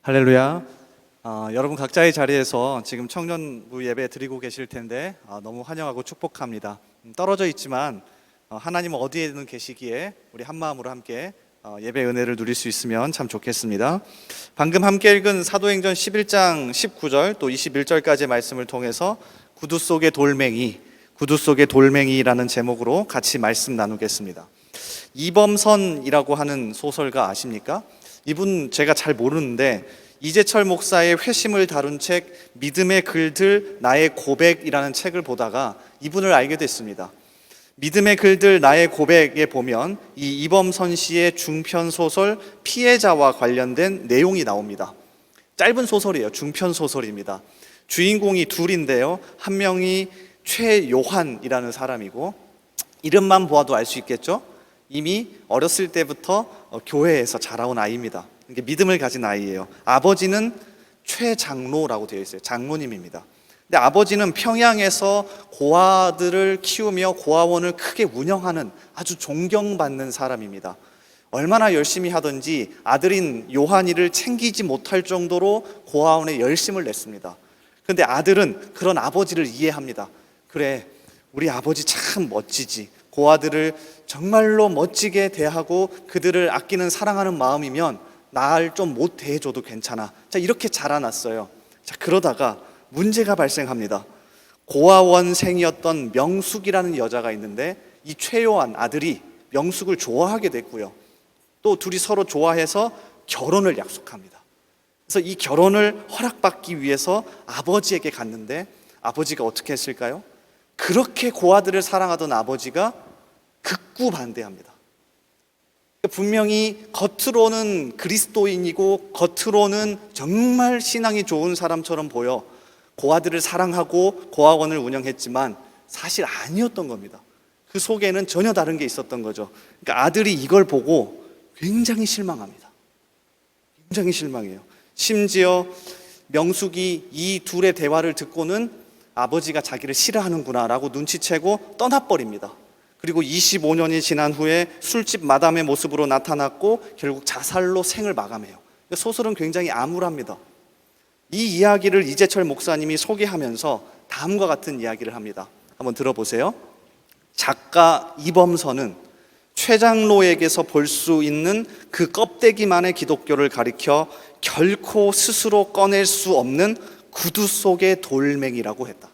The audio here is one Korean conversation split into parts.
할렐루야. 여러분 각자의 자리에서 지금 청년부 예배 드리고 계실 텐데 너무 환영하고 축복합니다. 떨어져 있지만 하나님 어디에든 계시기에 우리 한 마음으로 함께 예배 은혜를 누릴 수 있으면 참 좋겠습니다. 방금 함께 읽은 사도행전 11장 19절 또 21절까지의 말씀을 통해서 구두 속의 돌멩이라는 제목으로 같이 말씀 나누겠습니다. 이범선이라고 하는 소설가 아십니까? 이분 제가 잘 모르는데 이재철 목사의 회심을 다룬 책 믿음의 글들 나의 고백이라는 책을 보다가 이분을 알게 됐습니다. 믿음의 글들 나의 고백에 보면 이 이범선 씨의 중편 소설 피해자와 관련된 내용이 나옵니다. 짧은 소설이에요. 중편 소설입니다. 주인공이 둘인데요. 한 명이 최요한이라는 사람이고 이름만 보아도 알 수 있겠죠? 이미 어렸을 때부터 교회에서 자라온 아이입니다. 이게 믿음을 가진 아이예요. 아버지는 최장로라고 되어 있어요. 장로님입니다. 근데 아버지는 평양에서 고아들을 키우며 고아원을 크게 운영하는 아주 존경받는 사람입니다. 얼마나 열심히 하든지 아들인 요한이를 챙기지 못할 정도로 고아원에 열심을 냈습니다. 그런데 아들은 그런 아버지를 이해합니다. 그래, 우리 아버지 참 멋지지. 고아들을 정말로 멋지게 대하고 그들을 아끼는 사랑하는 마음이면 날 좀 못 대해줘도 괜찮아. 자, 이렇게 자라났어요. 자, 그러다가 문제가 발생합니다. 고아원생이었던 명숙이라는 여자가 있는데 이 최요한 아들이 명숙을 좋아하게 됐고요. 또 둘이 서로 좋아해서 결혼을 약속합니다. 그래서 이 결혼을 허락받기 위해서 아버지에게 갔는데 아버지가 어떻게 했을까요? 그렇게 고아들을 사랑하던 아버지가 극구 반대합니다. 분명히 겉으로는 그리스도인이고 겉으로는 정말 신앙이 좋은 사람처럼 보여 고아들을 사랑하고 고아원을 운영했지만 사실 아니었던 겁니다. 그 속에는 전혀 다른 게 있었던 거죠. 그러니까 아들이 이걸 보고 굉장히 실망합니다. 굉장히 실망해요. 심지어 명숙이 이 둘의 대화를 듣고는 아버지가 자기를 싫어하는구나 라고 눈치채고 떠나버립니다. 그리고 25년이 지난 후에 술집 마담의 모습으로 나타났고 결국 자살로 생을 마감해요. 소설은 굉장히 암울합니다. 이 이야기를 이재철 목사님이 소개하면서 다음과 같은 이야기를 합니다. 한번 들어보세요. 작가 이범선은 최장로에게서 볼 수 있는 그 껍데기만의 기독교를 가리켜 결코 스스로 꺼낼 수 없는 구두 속의 돌멩이라고 했다.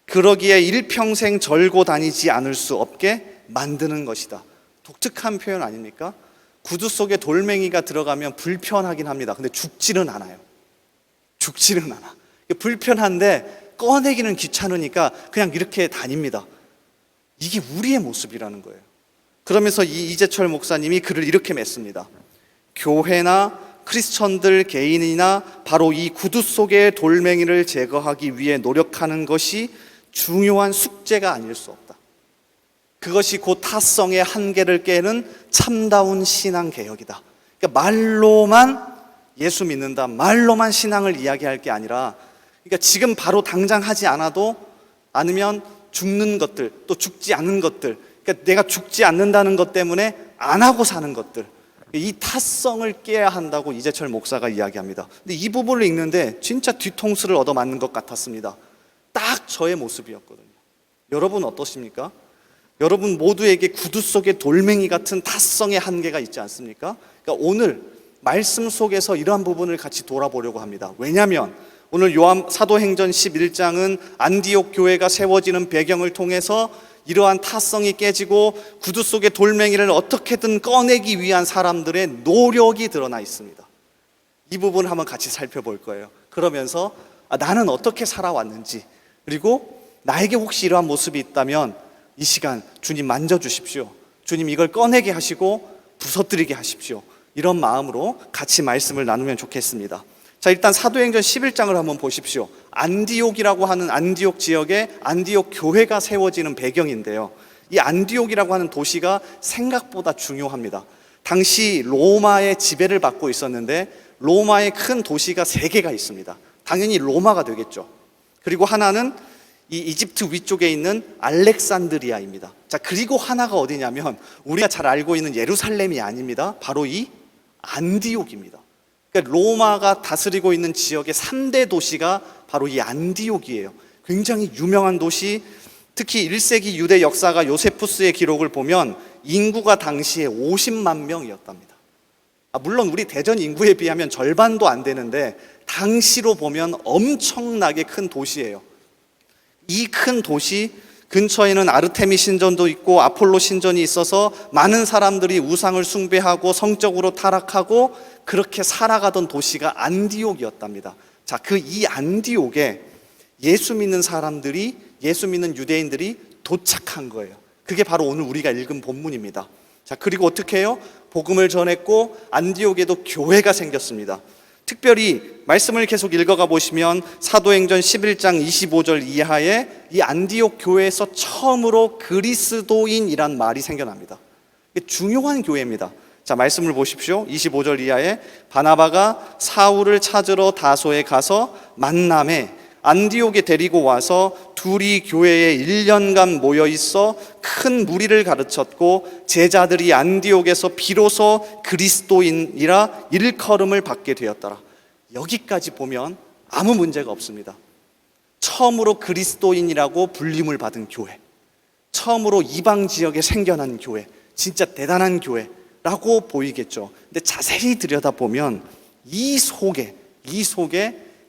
그러기에 일평생 절고 다니지 않을 수 없게 만드는 것이다. 독특한 표현 아닙니까? 구두 속에 돌멩이가 들어가면 불편하긴 합니다. 근데 죽지는 않아요. 죽지는 않아. 불편한데 꺼내기는 귀찮으니까 그냥 이렇게 다닙니다. 이게 우리의 모습이라는 거예요. 그러면서 이 이재철 목사님이 글을 이렇게 맺습니다. 교회나 크리스천들 개인이나 바로 이 구두 속의 돌멩이를 제거하기 위해 노력하는 것이 중요한 숙제가 아닐 수 없다. 그것이 곧 타성의 한계를 깨는 참다운 신앙 개혁이다. 그러니까 말로만 예수 믿는다, 말로만 신앙을 이야기할 게 아니라, 그러니까 지금 바로 당장 하지 않으면 죽는 것들, 또 죽지 않는 것들, 그러니까 내가 죽지 않는다는 것 때문에 안 하고 사는 것들, 이 타성을 깨야 한다고 이재철 목사가 이야기합니다. 근데 이 부분을 읽는데 진짜 뒤통수를 얻어맞는 것 같았습니다. 딱 저의 모습이었거든요. 여러분 어떠십니까? 여러분 모두에게 구두 속에 돌멩이 같은 타성의 한계가 있지 않습니까? 그러니까 오늘 말씀 속에서 이러한 부분을 같이 돌아보려고 합니다. 왜냐하면 오늘 사도행전 11장은 안디옥 교회가 세워지는 배경을 통해서 이러한 타성이 깨지고 구두 속의 돌멩이를 어떻게든 꺼내기 위한 사람들의 노력이 드러나 있습니다. 이 부분을 한번 같이 살펴볼 거예요. 그러면서 나는 어떻게 살아왔는지, 그리고 나에게 혹시 이러한 모습이 있다면 이 시간 주님 만져주십시오. 주님 이걸 꺼내게 하시고 부서뜨리게 하십시오. 이런 마음으로 같이 말씀을 나누면 좋겠습니다. 자, 일단 사도행전 11장을 한번 보십시오. 안디옥이라고 하는 안디옥 지역에 안디옥 교회가 세워지는 배경인데요. 이 안디옥이라고 하는 도시가 생각보다 중요합니다. 당시 로마의 지배를 받고 있었는데 로마의 큰 도시가 3개가 있습니다. 당연히 로마가 되겠죠. 그리고 하나는 이 이집트 위쪽에 있는 알렉산드리아입니다. 자, 그리고 하나가 어디냐면 우리가 잘 알고 있는 예루살렘이 아닙니다. 바로 이 안디옥입니다. 그러니까 로마가 다스리고 있는 지역의 3대 도시가 바로 이 안디옥이에요. 굉장히 유명한 도시, 특히 1세기 유대 역사가 요세푸스의 기록을 보면 인구가 당시에 50만 명이었답니다. 물론 우리 대전 인구에 비하면 절반도 안 되는데 당시로 보면 엄청나게 큰 도시예요. 이 큰 도시 근처에는 아르테미 신전도 있고 아폴로 신전이 있어서 많은 사람들이 우상을 숭배하고 성적으로 타락하고 그렇게 살아가던 도시가 안디옥이었답니다. 자, 이 안디옥에 예수 믿는 사람들이, 예수 믿는 유대인들이 도착한 거예요. 그게 바로 오늘 우리가 읽은 본문입니다. 자, 그리고 어떻게 해요? 복음을 전했고 안디옥에도 교회가 생겼습니다. 특별히 말씀을 계속 읽어가 보시면 사도행전 11장 25절 이하에 이 안디옥 교회에서 처음으로 그리스도인이란 말이 생겨납니다. 이게 중요한 교회입니다. 자, 말씀을 보십시오. 25절 이하에 바나바가 사울을 찾으러 다소에 가서 만남에 안디옥에 데리고 와서 둘이 교회에 1년간 모여 있어 큰 무리를 가르쳤고 제자들이 안디옥에서 비로소 그리스도인이라 일컬음을 받게 되었더라. 여기까지 보면 아무 문제가 없습니다. 처음으로 그리스도인이라고 불림을 받은 교회, 처음으로 이방 지역에 생겨난 교회, 진짜 대단한 교회라고 보이겠죠. 근데 자세히 들여다보면 이 속에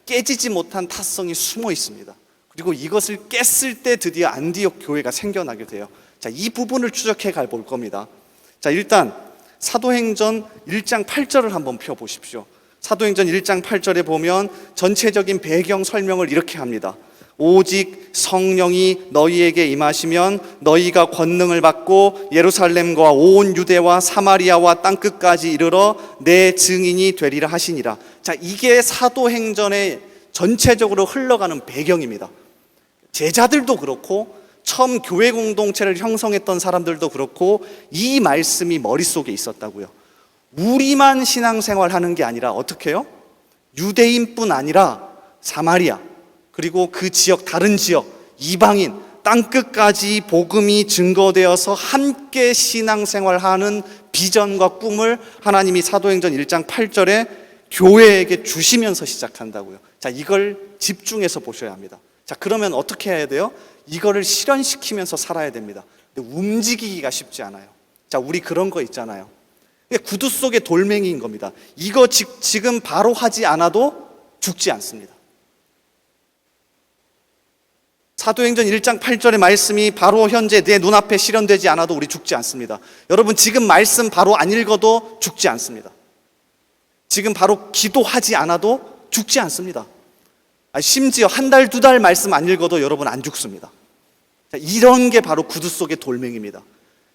깨지지 못한 타성이 숨어 있습니다. 그리고 이것을 깼을 때 드디어 안디옥 교회가 생겨나게 돼요. 자, 이 부분을 추적해 볼 겁니다. 자, 일단 사도행전 1장 8절을 한번 펴보십시오. 사도행전 1장 8절에 보면 전체적인 배경 설명을 이렇게 합니다. 오직 성령이 너희에게 임하시면 너희가 권능을 받고 예루살렘과 온 유대와 사마리아와 땅끝까지 이르러 내 증인이 되리라 하시니라. 자, 이게 사도행전의 전체적으로 흘러가는 배경입니다. 제자들도 그렇고 처음 교회 공동체를 형성했던 사람들도 그렇고 이 말씀이 머릿속에 있었다고요. 우리만 신앙생활 하는 게 아니라 어떻게 해요? 유대인뿐 아니라 사마리아, 그리고 그 지역, 다른 지역, 이방인, 땅끝까지 복음이 증거되어서 함께 신앙생활하는 비전과 꿈을 하나님이 사도행전 1장 8절에 교회에게 주시면서 시작한다고요. 자, 이걸 집중해서 보셔야 합니다. 자, 그러면 어떻게 해야 돼요? 이거를 실현시키면서 살아야 됩니다. 근데 움직이기가 쉽지 않아요. 자, 우리 그런 거 있잖아요. 구두 속의 돌멩이인 겁니다. 이거 지금 바로 하지 않아도 죽지 않습니다. 사도행전 1장 8절의 말씀이 바로 현재 내 눈앞에 실현되지 않아도 우리 죽지 않습니다. 여러분, 지금 말씀 바로 안 읽어도 죽지 않습니다. 지금 바로 기도하지 않아도 죽지 않습니다. 심지어 한 달, 두 달 말씀 안 읽어도 여러분 안 죽습니다. 이런 게 바로 구두 속의 돌멩이입니다.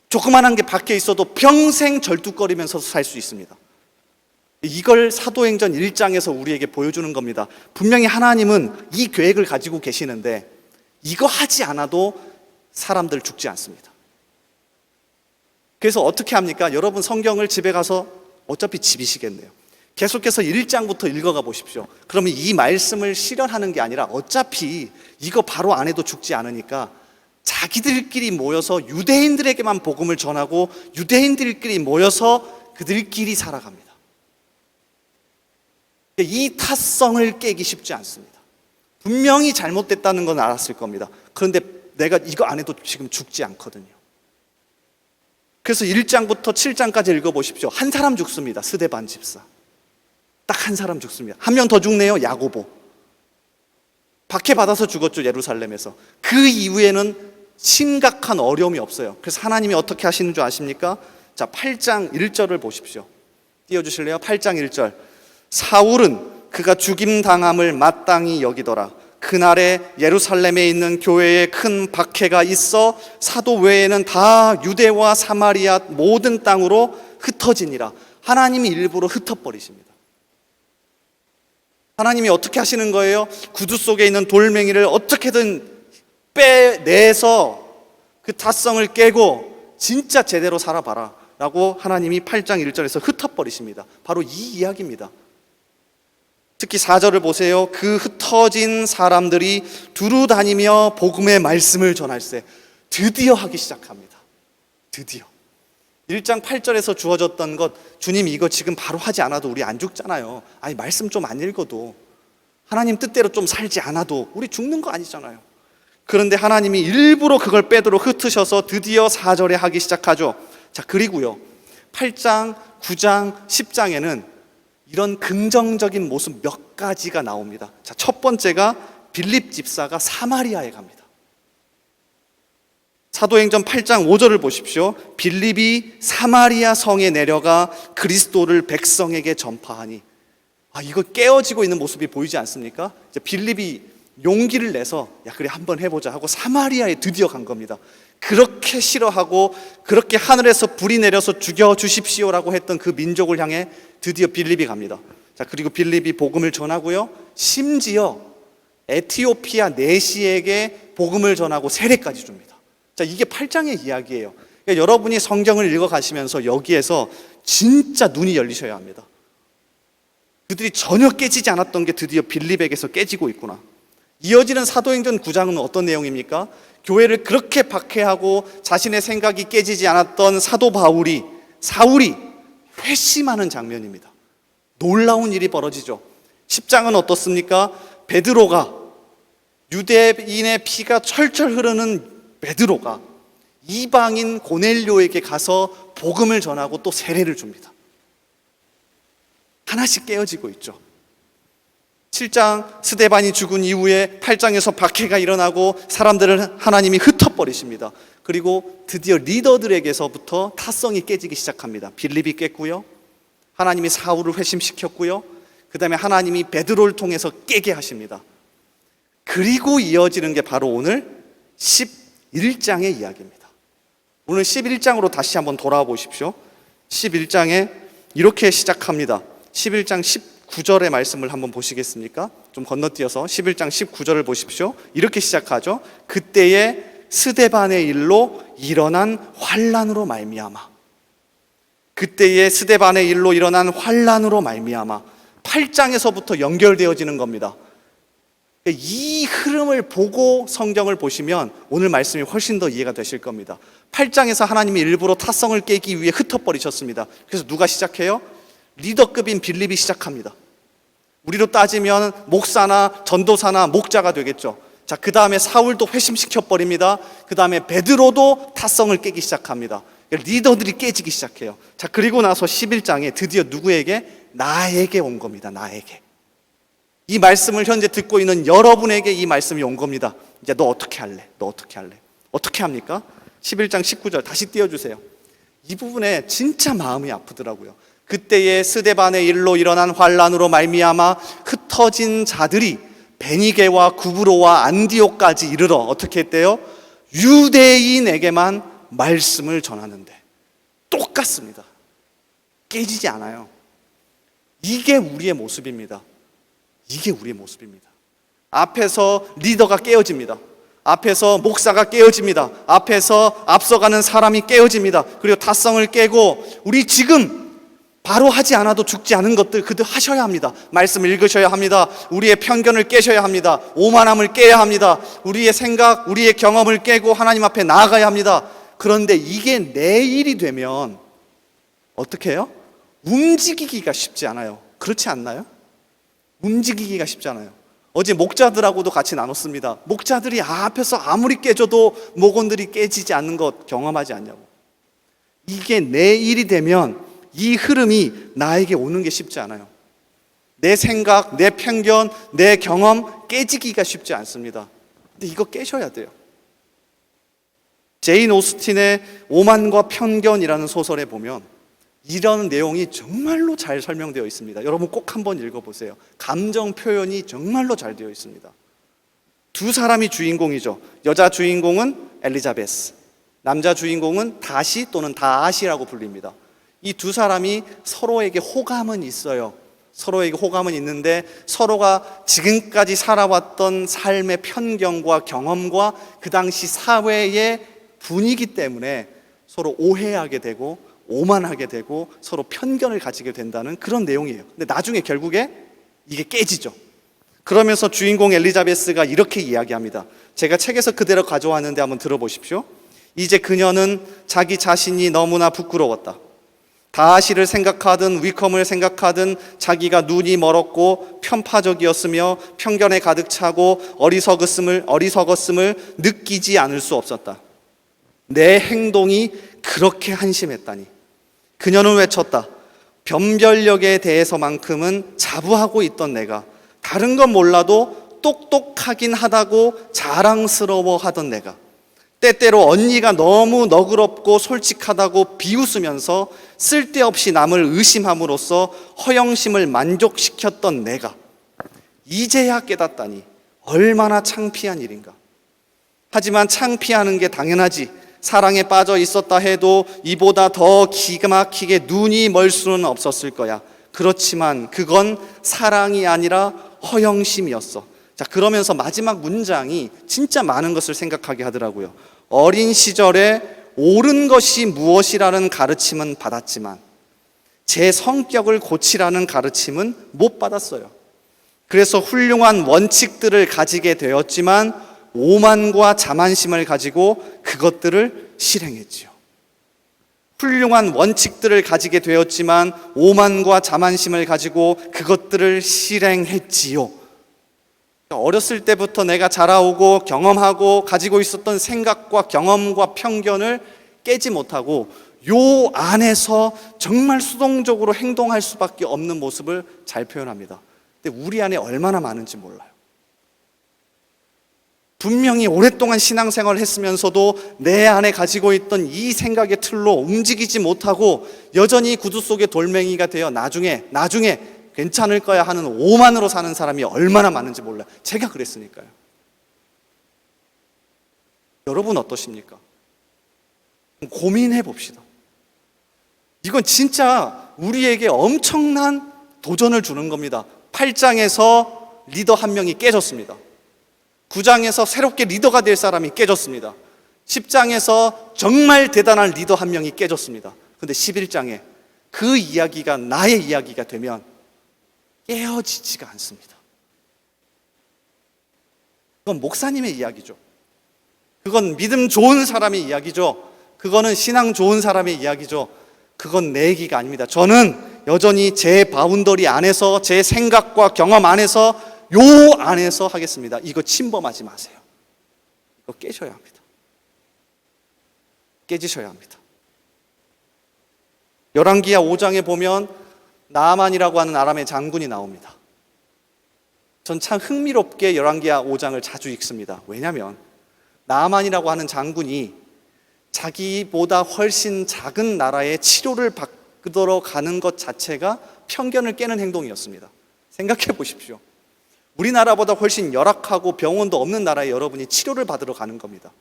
조그만한 게 밖에 있어도 평생 절뚝거리면서 살 수 있습니다. 이걸 사도행전 1장에서 우리에게 보여주는 겁니다. 분명히 하나님은 이 계획을 가지고 계시는데 이거 하지 않아도 사람들 죽지 않습니다. 그래서 어떻게 합니까? 여러분 성경을 집에 가서 어차피 집이시겠네요. 계속해서 1장부터 읽어가 보십시오. 그러면 이 말씀을 실현하는 게 아니라 어차피 이거 바로 안 해도 죽지 않으니까 자기들끼리 모여서 유대인들에게만 복음을 전하고 유대인들끼리 모여서 그들끼리 살아갑니다. 이 타성을 깨기 쉽지 않습니다. 분명히 잘못됐다는 건 알았을 겁니다. 그런데 내가 이거 안 해도 지금 죽지 않거든요. 그래서 1장부터 7장까지 읽어보십시오. 한 사람 죽습니다. 스데반 집사. 딱 한 사람 죽습니다. 한 명 더 죽네요. 야고보. 박해받아서 죽었죠. 예루살렘에서. 그 이후에는 심각한 어려움이 없어요. 그래서 하나님이 어떻게 하시는 줄 아십니까? 자, 8장 1절을 보십시오. 띄워주실래요? 8장 1절. 사울은 그가 죽임당함을 마땅히 여기더라. 그날에 예루살렘에 있는 교회에 큰 박해가 있어 사도 외에는 다 유대와 사마리아 모든 땅으로 흩어지니라. 하나님이 일부러 흩어버리십니다. 하나님이 어떻게 하시는 거예요? 구두 속에 있는 돌멩이를 어떻게든 빼내서 그 타성을 깨고 진짜 제대로 살아봐라 라고 하나님이 8장 1절에서 흩어버리십니다. 바로 이 이야기입니다. 특히 4절을 보세요. 그 흩어진 사람들이 두루 다니며 복음의 말씀을 전할세. 드디어 하기 시작합니다. 드디어. 1장 8절에서 주어졌던 것, 주님 이거 지금 바로 하지 않아도 우리 안 죽잖아요. 아니 말씀 좀 안 읽어도, 하나님 뜻대로 좀 살지 않아도 우리 죽는 거 아니잖아요. 그런데 하나님이 일부러 그걸 빼도록 흩으셔서 드디어 4절에 하기 시작하죠. 자, 그리고요 8장, 9장, 10장에는 이런 긍정적인 모습 몇 가지가 나옵니다. 자, 첫 번째가 빌립 집사가 사마리아에 갑니다. 사도행전 8장 5절을 보십시오. 빌립이 사마리아 성에 내려가 그리스도를 백성에게 전파하니. 이거 깨어지고 있는 모습이 보이지 않습니까? 이제 빌립이 용기를 내서 야 그래 한번 해보자 하고 사마리아에 드디어 간 겁니다. 그렇게 싫어하고 그렇게 하늘에서 불이 내려서 죽여주십시오라고 했던 그 민족을 향해 드디어 빌립이 갑니다. 자, 그리고 빌립이 복음을 전하고요, 심지어 에티오피아 내시에게 복음을 전하고 세례까지 줍니다. 자, 이게 8장의 이야기예요. 그러니까 여러분이 성경을 읽어가시면서 여기에서 진짜 눈이 열리셔야 합니다. 그들이 전혀 깨지지 않았던 게 드디어 빌립에게서 깨지고 있구나. 이어지는 사도행전 9장은 어떤 내용입니까? 교회를 그렇게 박해하고 자신의 생각이 깨지지 않았던 사도 사울이 회심하는 장면입니다. 놀라운 일이 벌어지죠. 10장은 어떻습니까? 베드로가, 유대인의 피가 철철 흐르는 베드로가 이방인 고넬료에게 가서 복음을 전하고 또 세례를 줍니다. 하나씩 깨어지고 있죠. 7장 스데반이 죽은 이후에 8장에서 박해가 일어나고 사람들을 하나님이 흩어버리십니다. 그리고 드디어 리더들에게서부터 타성이 깨지기 시작합니다. 빌립이 깼고요, 하나님이 사울을 회심시켰고요, 그 다음에 하나님이 베드로를 통해서 깨게 하십니다. 그리고 이어지는 게 바로 오늘 11장의 이야기입니다. 오늘 11장으로 다시 한번 돌아와 보십시오. 11장에 이렇게 시작합니다. 11장 19절의 말씀을 한번 보시겠습니까? 좀 건너뛰어서 11장 19절을 보십시오. 이렇게 시작하죠. 그때의 스데반의 일로 일어난 환난으로 말미암아. 그때의 스데반의 일로 일어난 환난으로 말미암아. 8장에서부터 연결되어지는 겁니다. 이 흐름을 보고 성경을 보시면 오늘 말씀이 훨씬 더 이해가 되실 겁니다. 8장에서 하나님이 일부러 타성을 깨기 위해 흩어버리셨습니다. 그래서 누가 시작해요? 리더급인 빌립이 시작합니다. 우리로 따지면 목사나 전도사나 목자가 되겠죠. 자, 그 다음에 사울도 회심시켜버립니다. 그 다음에 베드로도 타성을 깨기 시작합니다. 리더들이 깨지기 시작해요. 자, 그리고 나서 11장에 드디어 누구에게? 나에게 온 겁니다. 나에게. 이 말씀을 현재 듣고 있는 여러분에게 이 말씀이 온 겁니다. 이제 너 어떻게 할래? 너 어떻게 할래? 어떻게 합니까? 11장 19절 다시 띄워주세요. 이 부분에 진짜 마음이 아프더라고요. 그때의 스데반의 일로 일어난 환난으로 말미암아 흩어진 자들이 베니게와 구브로와 안디옥까지 이르러 어떻게 했대요? 유대인에게만 말씀을 전하는데 똑같습니다. 깨지지 않아요. 이게 우리의 모습입니다. 이게 우리의 모습입니다. 앞에서 리더가 깨어집니다. 앞에서 목사가 깨어집니다. 앞에서 앞서가는 사람이 깨어집니다. 그리고 타성을 깨고 우리 지금 바로 하지 않아도 죽지 않은 것들 그들 하셔야 합니다. 말씀을 읽으셔야 합니다. 우리의 편견을 깨셔야 합니다. 오만함을 깨야 합니다. 우리의 생각, 우리의 경험을 깨고 하나님 앞에 나아가야 합니다. 그런데 이게 내 일이 되면 어떻게 해요? 움직이기가 쉽지 않아요. 그렇지 않나요? 움직이기가 쉽지 않아요. 어제 목자들하고도 같이 나눴습니다. 목자들이 앞에서 아무리 깨져도 목원들이 깨지지 않는 것 경험하지 않냐고. 이게 내 일이 되면 이 흐름이 나에게 오는 게 쉽지 않아요. 내 생각, 내 편견, 내 경험 깨지기가 쉽지 않습니다. 근데 이거 깨셔야 돼요. 제인 오스틴의 오만과 편견이라는 소설에 보면 이런 내용이 정말로 잘 설명되어 있습니다. 여러분 꼭 한번 읽어보세요. 감정 표현이 정말로 잘 되어 있습니다. 두 사람이 주인공이죠. 여자 주인공은 엘리자베스, 남자 주인공은 다시 또는 다아시라고 불립니다. 이 두 사람이 서로에게 호감은 있어요. 서로에게 호감은 있는데 서로가 지금까지 살아왔던 삶의 편견과 경험과 그 당시 사회의 분위기 때문에 서로 오해하게 되고 오만하게 되고 서로 편견을 가지게 된다는 그런 내용이에요. 근데 나중에 결국에 이게 깨지죠. 그러면서 주인공 엘리자베스가 이렇게 이야기합니다. 제가 책에서 그대로 가져왔는데 한번 들어보십시오. 이제 그녀는 자기 자신이 너무나 부끄러웠다. 다하시를 생각하든 위컴을 생각하든 자기가 눈이 멀었고 편파적이었으며 편견에 가득 차고 어리석었음을 느끼지 않을 수 없었다. 내 행동이 그렇게 한심했다니. 그녀는 외쳤다. 변별력에 대해서만큼은 자부하고 있던 내가, 다른 건 몰라도 똑똑하긴 하다고 자랑스러워하던 내가, 때때로 언니가 너무 너그럽고 솔직하다고 비웃으면서 쓸데없이 남을 의심함으로써 허영심을 만족시켰던 내가 이제야 깨닫다니 얼마나 창피한 일인가. 하지만 창피하는 게 당연하지. 사랑에 빠져 있었다 해도 이보다 더 기가 막히게 눈이 멀 수는 없었을 거야. 그렇지만 그건 사랑이 아니라 허영심이었어. 자, 그러면서 마지막 문장이 진짜 많은 것을 생각하게 하더라고요. 어린 시절에 옳은 것이 무엇이라는 가르침은 받았지만 제 성격을 고치라는 가르침은 못 받았어요. 그래서 훌륭한 원칙들을 가지게 되었지만 오만과 자만심을 가지고 그것들을 실행했지요. 훌륭한 원칙들을 가지게 되었지만 오만과 자만심을 가지고 그것들을 실행했지요. 어렸을 때부터 내가 자라오고 경험하고 가지고 있었던 생각과 경험과 편견을 깨지 못하고 요 안에서 정말 수동적으로 행동할 수밖에 없는 모습을 잘 표현합니다. 근데 우리 안에 얼마나 많은지 몰라요. 분명히 오랫동안 신앙생활을 했으면서도 내 안에 가지고 있던 이 생각의 틀로 움직이지 못하고 여전히 구두 속의 돌멩이가 되어 나중에 괜찮을 거야 하는 오만으로 사는 사람이 얼마나 많은지 몰라요. 제가 그랬으니까요. 여러분 어떠십니까? 고민해 봅시다. 이건 진짜 우리에게 엄청난 도전을 주는 겁니다. 8장에서 리더 한 명이 깨졌습니다. 9장에서 새롭게 리더가 될 사람이 깨졌습니다. 10장에서 정말 대단한 리더 한 명이 깨졌습니다. 그런데 11장에 그 이야기가 나의 이야기가 되면 깨어지지가 않습니다. 그건 목사님의 이야기죠. 그건 믿음 좋은 사람의 이야기죠. 그거는 신앙 좋은 사람의 이야기죠. 그건 내 얘기가 아닙니다. 저는 여전히 제 바운더리 안에서, 제 생각과 경험 안에서, 요 안에서 하겠습니다. 이거 침범하지 마세요. 이거 깨셔야 합니다. 깨지셔야 합니다. 열왕기하 5장에 보면 나아만이라고 하는 아람의 장군이 나옵니다. 전 참 흥미롭게 열왕기하 5장을 자주 읽습니다. 왜냐하면 나아만이라고 하는 장군이 자기보다 훨씬 작은 나라의 치료를 받으러 가는 것 자체가 편견을 깨는 행동이었습니다. 생각해 보십시오. 우리나라보다 훨씬 열악하고 병원도 없는 나라에 여러분이 치료를 받으러 가는 겁니다.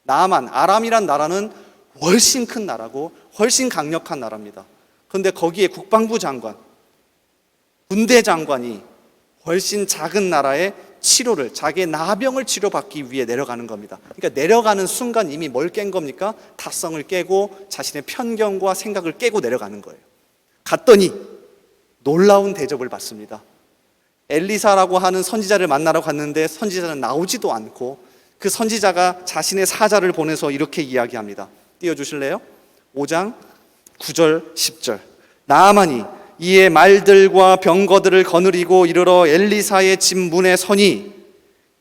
나아만, 아람이란 나라는 훨씬 큰 나라고 훨씬 강력한 나라입니다. 그런데 거기에 국방부 장관, 군대 장관이 훨씬 작은 나라의 치료를, 자기의 나병을 치료받기 위해 내려가는 겁니다. 그러니까 내려가는 순간 이미 뭘 깬 겁니까? 타성을 깨고 자신의 편견과 생각을 깨고 내려가는 거예요. 갔더니 놀라운 대접을 받습니다. 엘리사라고 하는 선지자를 만나러 갔는데 선지자는 나오지도 않고 그 선지자가 자신의 사자를 보내서 이렇게 이야기합니다. 띄워주실래요? 5장 9절 10절. 나아만이 이에 말들과 병거들을 거느리고 이르러 엘리사의 집 문에 서니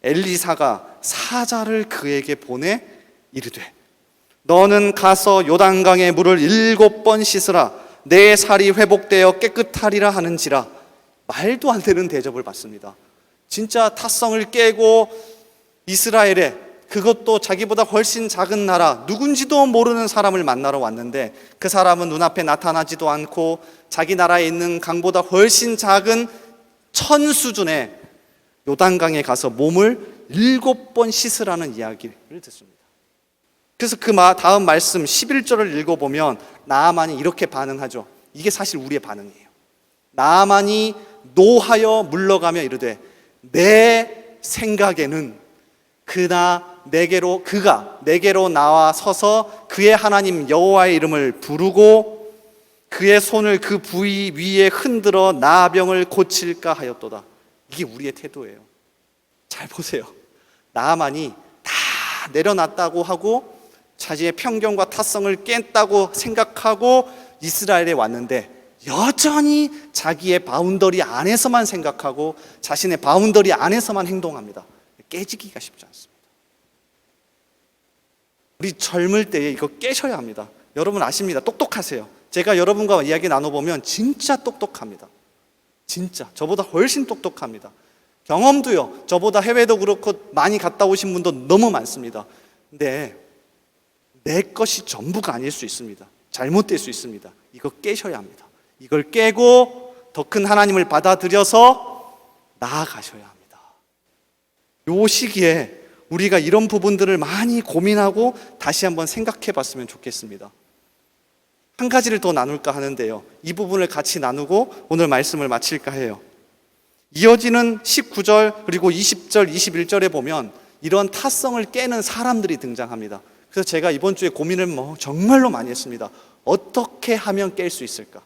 엘리사가 사자를 그에게 보내 이르되 너는 가서 요단강의 물을 7번 씻으라 내 살이 회복되어 깨끗하리라 하는지라. 말도 안 되는 대접을 받습니다. 진짜 타성을 깨고 이스라엘에, 그것도 자기보다 훨씬 작은 나라, 누군지도 모르는 사람을 만나러 왔는데 그 사람은 눈앞에 나타나지도 않고 자기 나라에 있는 강보다 훨씬 작은 천 수준의 요단강에 가서 몸을 7번 씻으라는 이야기를 듣습니다. 그래서 그 다음 말씀 11절을 읽어보면 나아만이 이렇게 반응하죠. 이게 사실 우리의 반응이에요. 나아만이 노하여 물러가며 이르되 내 생각에는 그가 내게로 나와 서서 그의 하나님 여호와의 이름을 부르고 그의 손을 그 부위 위에 흔들어 나병을 고칠까 하였도다. 이게 우리의 태도예요. 잘 보세요. 나아만이 다 내려놨다고 하고 자기의 편견과 타성을 깼다고 생각하고 이스라엘에 왔는데 여전히 자기의 바운더리 안에서만 생각하고 자신의 바운더리 안에서만 행동합니다. 깨지기가 쉽지 않습니다. 우리 젊을 때에 이거 깨셔야 합니다. 여러분 아십니다. 똑똑하세요. 제가 여러분과 이야기 나눠보면 진짜 똑똑합니다. 진짜 저보다 훨씬 똑똑합니다. 경험도요, 저보다 해외도 그렇고 많이 갔다 오신 분도 너무 많습니다. 근데 내 것이 전부가 아닐 수 있습니다. 잘못될 수 있습니다. 이거 깨셔야 합니다. 이걸 깨고 더 큰 하나님을 받아들여서 나아가셔야 합니다. 요 시기에 우리가 이런 부분들을 많이 고민하고 다시 한번 생각해 봤으면 좋겠습니다. 한 가지를 더 나눌까 하는데요, 이 부분을 같이 나누고 오늘 말씀을 마칠까 해요. 이어지는 19절 그리고 20절, 21절에 보면 이런 타성을 깨는 사람들이 등장합니다. 그래서 제가 이번 주에 고민을 정말로 많이 했습니다. 어떻게 하면 깰 수 있을까?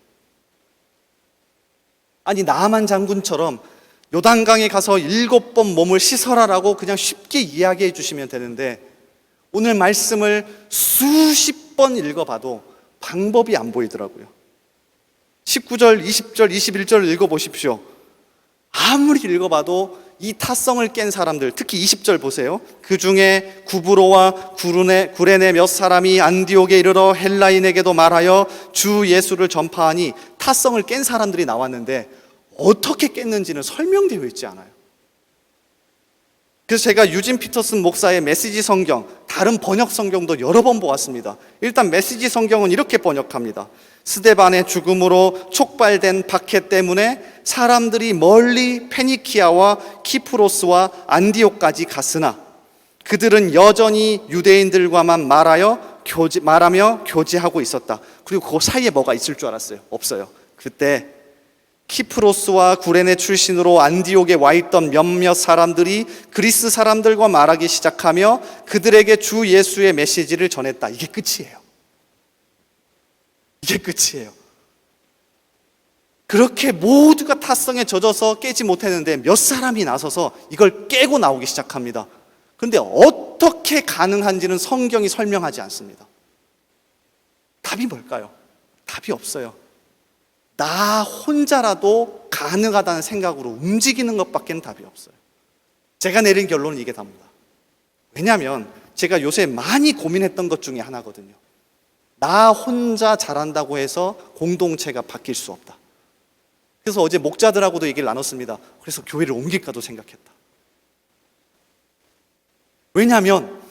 아니, 나아만 장군처럼 요단강에 가서 7번 몸을 씻어라라고 그냥 쉽게 이야기해 주시면 되는데, 오늘 말씀을 수십 번 읽어봐도 방법이 안 보이더라고요. 19절, 20절, 21절을 읽어보십시오. 아무리 읽어봐도 이 타성을 깬 사람들, 특히 20절 보세요. 그 중에 구브로와 구레네 몇 사람이 안디옥에 이르러 헬라인에게도 말하여 주 예수를 전파하니, 타성을 깬 사람들이 나왔는데 어떻게 깼는지는 설명되어 있지 않아요. 그래서 제가 유진 피터슨 목사의 메시지 성경, 다른 번역 성경도 여러 번 보았습니다. 일단 메시지 성경은 이렇게 번역합니다. 스데반의 죽음으로 촉발된 박해 때문에 사람들이 멀리 페니키아와 키프로스와 안디옥까지 갔으나 그들은 여전히 유대인들과만 말하며 교제하고 있었다. 그리고 그 사이에 뭐가 있을 줄 알았어요? 없어요. 그때 키프로스와 구레네 출신으로 안디옥에 와 있던 몇몇 사람들이 그리스 사람들과 말하기 시작하며 그들에게 주 예수의 메시지를 전했다. 이게 끝이에요. 이게 끝이에요. 그렇게 모두가 타성에 젖어서 깨지 못했는데 몇 사람이 나서서 이걸 깨고 나오기 시작합니다. 그런데 어떻게 가능한지는 성경이 설명하지 않습니다. 답이 뭘까요? 답이 없어요. 나 혼자라도 가능하다는 생각으로 움직이는 것밖에는 답이 없어요. 제가 내린 결론은 이게 답니다. 왜냐하면 제가 요새 많이 고민했던 것 중에 하나거든요. 나 혼자 잘한다고 해서 공동체가 바뀔 수 없다. 그래서 어제 목자들하고도 얘기를 나눴습니다. 그래서 교회를 옮길까도 생각했다. 왜냐하면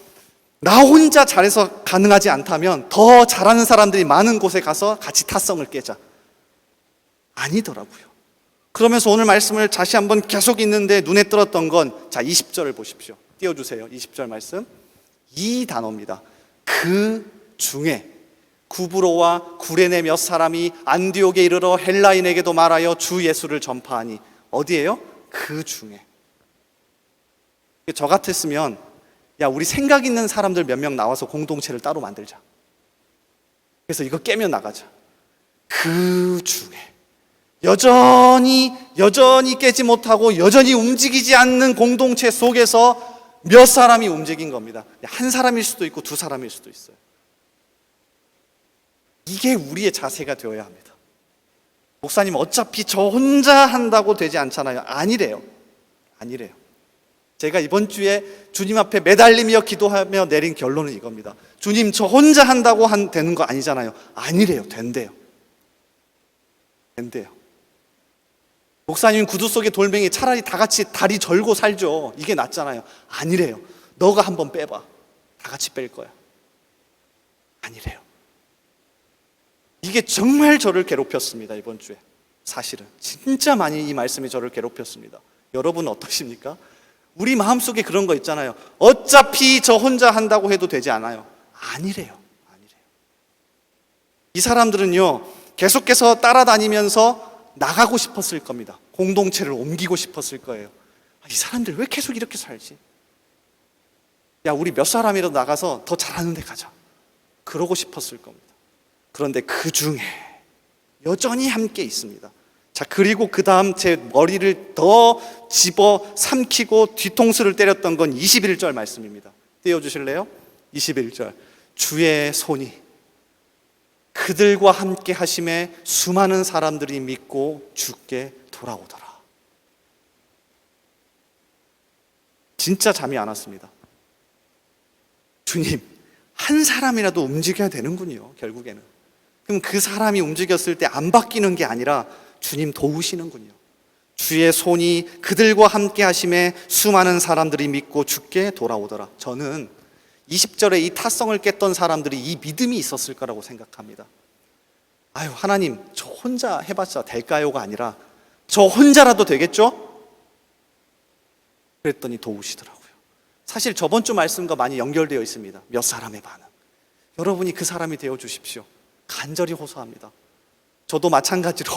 나 혼자 잘해서 가능하지 않다면 더 잘하는 사람들이 많은 곳에 가서 같이 타성을 깨자. 아니더라고요. 그러면서 오늘 말씀을 다시 한번 계속 읽는데 눈에 띄었던 건, 자, 20절을 보십시오. 띄워주세요. 20절 말씀. 이 단어입니다. 그 중에 구브로와 구레네 몇 사람이 안디옥에 이르러 헬라인에게도 말하여 주 예수를 전파하니. 어디예요? 그 중에. 저 같았으면, 야, 우리 생각 있는 사람들 몇 명 나와서 공동체를 따로 만들자. 그래서 이거 깨면 나가자. 그 중에 여전히 깨지 못하고 여전히 움직이지 않는 공동체 속에서 몇 사람이 움직인 겁니다. 한 사람일 수도 있고 두 사람일 수도 있어요. 이게 우리의 자세가 되어야 합니다. 목사님, 어차피 저 혼자 한다고 되지 않잖아요. 아니래요. 제가 이번 주에 주님 앞에 매달리며 기도하며 내린 결론은 이겁니다. 주님, 저 혼자 한다고 되는 거 아니잖아요. 아니래요. 된대요. 목사님, 구두 속에 돌멩이, 차라리 다 같이 다리 절고 살죠. 이게 낫잖아요. 아니래요. 너가 한번 빼봐. 다 같이 뺄 거야. 아니래요. 이게 정말 저를 괴롭혔습니다. 이번 주에. 사실은 진짜 많이 이 말씀이 저를 괴롭혔습니다. 여러분은 어떠십니까? 우리 마음속에 그런 거 있잖아요. 어차피 저 혼자 한다고 해도 되지 않아요. 아니래요. 이 사람들은요, 계속해서 따라다니면서 나가고 싶었을 겁니다. 공동체를 옮기고 싶었을 거예요. 이 사람들 왜 계속 이렇게 살지? 야, 우리 몇 사람이라도 나가서 더 잘하는 데 가자. 그러고 싶었을 겁니다. 그런데 그 중에 여전히 함께 있습니다. 자, 그리고 그 다음 제 머리를 더 집어 삼키고 뒤통수를 때렸던 건 21절 말씀입니다. 띄워주실래요? 21절. 주의 손이 그들과 함께 하심에 수많은 사람들이 믿고 주께 돌아오더라. 진짜 잠이 안 왔습니다. 주님, 한 사람이라도 움직여야 되는군요, 결국에는. 그럼 그 사람이 움직였을 때 안 바뀌는 게 아니라 주님 도우시는군요. 주의 손이 그들과 함께 하심에 수많은 사람들이 믿고 주께 돌아오더라. 저는 20절에 이 타성을 깼던 사람들이 이 믿음이 있었을 거라고 생각합니다. 아유, 하나님, 저 혼자 해봤자 될까요가 아니라 저 혼자라도 되겠죠? 그랬더니 도우시더라고요. 사실 저번 주 말씀과 많이 연결되어 있습니다. 몇 사람의 반응. 여러분이 그 사람이 되어 주십시오. 간절히 호소합니다. 저도 마찬가지로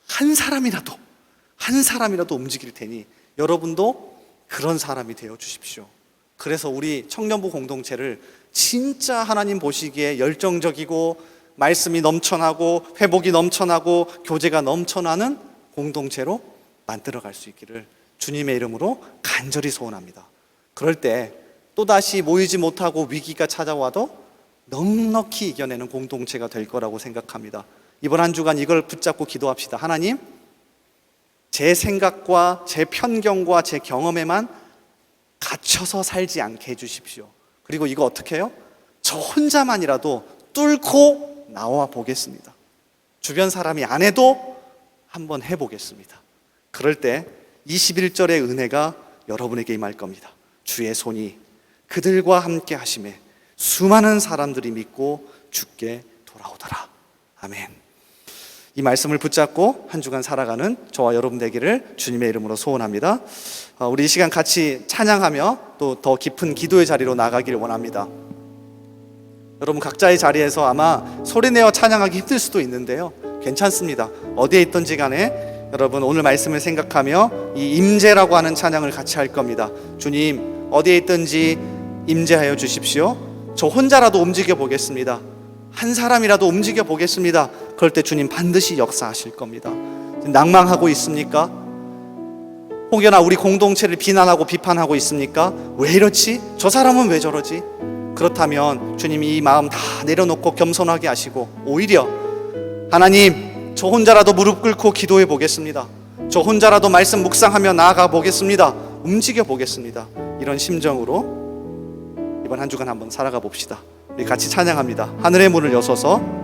한 사람이라도 움직일 테니 여러분도 그런 사람이 되어 주십시오. 그래서 우리 청년부 공동체를 진짜 하나님 보시기에 열정적이고 말씀이 넘쳐나고 회복이 넘쳐나고 교제가 넘쳐나는 공동체로 만들어갈 수 있기를 주님의 이름으로 간절히 소원합니다. 그럴 때 또다시 모이지 못하고 위기가 찾아와도 넉넉히 이겨내는 공동체가 될 거라고 생각합니다. 이번 한 주간 이걸 붙잡고 기도합시다. 하나님, 제 생각과 제 편견과 제 경험에만 갇혀서 살지 않게 해주십시오. 그리고 이거 어떻게 해요? 저 혼자만이라도 뚫고 나와 보겠습니다. 주변 사람이 안 해도 한번 해보겠습니다. 그럴 때 21절의 은혜가 여러분에게 임할 겁니다. 주의 손이 그들과 함께 하심에 수많은 사람들이 믿고 주께 돌아오더라. 아멘. 이 말씀을 붙잡고 한 주간 살아가는 저와 여러분 되기를 주님의 이름으로 소원합니다. 우리 이 시간 같이 찬양하며 또 더 깊은 기도의 자리로 나가기를 원합니다. 여러분 각자의 자리에서 아마 소리내어 찬양하기 힘들 수도 있는데요, 괜찮습니다. 어디에 있든지 간에 여러분 오늘 말씀을 생각하며 이 임재라고 하는 찬양을 같이 할 겁니다. 주님, 어디에 있든지 임재하여 주십시오. 저 혼자라도 움직여 보겠습니다. 한 사람이라도 움직여 보겠습니다. 그럴 때 주님 반드시 역사하실 겁니다. 낭망하고 있습니까? 혹여나 우리 공동체를 비난하고 비판하고 있습니까? 왜 이렇지? 저 사람은 왜 저러지? 그렇다면 주님이 이 마음 다 내려놓고 겸손하게 하시고 오히려 하나님, 저 혼자라도 무릎 꿇고 기도해 보겠습니다. 저 혼자라도 말씀 묵상하며 나아가 보겠습니다. 움직여 보겠습니다. 이런 심정으로 이번 한 주간 한번 살아가 봅시다. 우리 같이 찬양합니다. 하늘의 문을 여서서